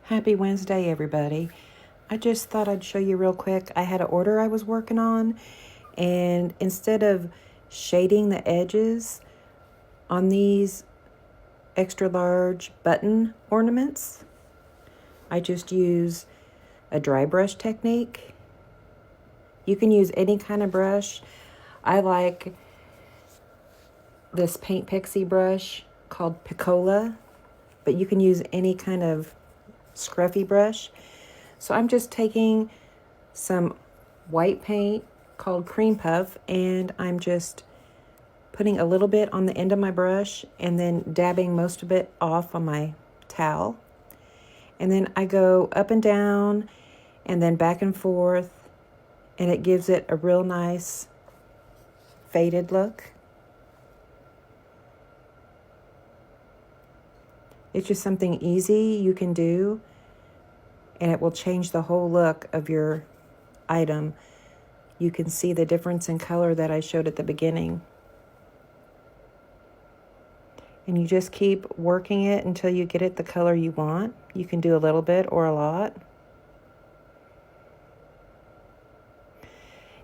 Happy Wednesday, everybody. I just thought I'd show you real quick. I had an order I was working on, and instead of shading the edges on these extra large button ornaments, I just use a dry brush technique. You can use any kind of brush. I like this Paint Pixie brush called Piccola, but you can use any kind of scruffy brush. So I'm just taking some white paint called Cream Puff, and I'm just putting a little bit on the end of my brush and then dabbing most of it off on my towel. And then I go up and down and then back and forth, and it gives it a real nice faded look. It's just something easy you can do, and it will change the whole look of your item. You can see the difference in color that I showed at the beginning. And you just keep working it until you get it the color you want. You can do a little bit or a lot.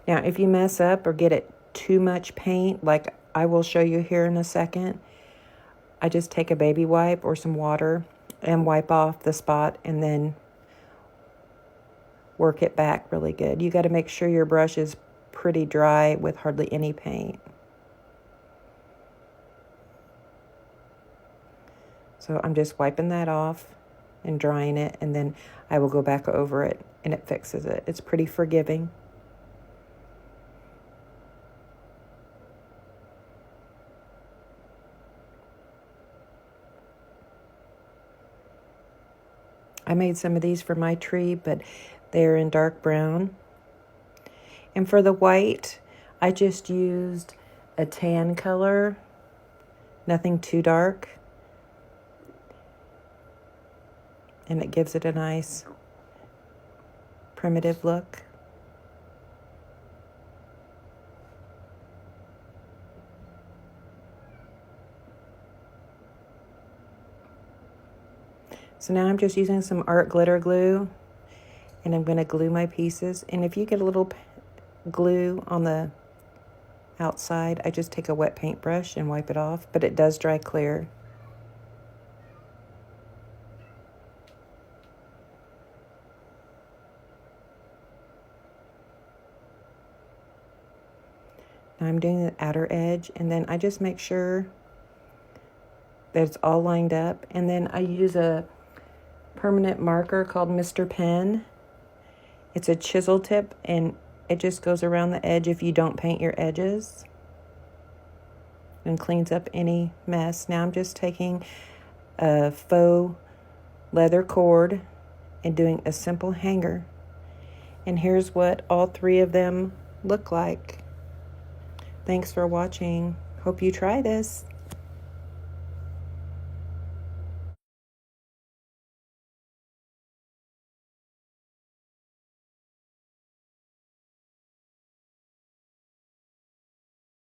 Now, if you mess up or get it too much paint, like I will show you here in a second, I just take a baby wipe or some water and wipe off the spot and then work it back really good. You got to make sure your brush is pretty dry with hardly any paint. So I'm just wiping that off and drying it, and then I will go back over it and it fixes it. It's pretty forgiving. I made some of these for my tree, but they're in dark brown. And for the white, I just used a tan color, nothing too dark. And it gives it a nice primitive look. So now I'm just using some art glitter glue, and I'm going to glue my pieces. And if you get a little glue on the outside, I just take a wet paintbrush and wipe it off, but it does dry clear. Now I'm doing the outer edge, and then I just make sure that it's all lined up. And then I use a permanent marker called Mr. Pen. It's a chisel tip, and it just goes around the edge if you don't paint your edges and cleans up any mess. Now I'm just taking a faux leather cord and doing a simple hanger. And here's what all three of them look like. Thanks for watching. Hope you try this.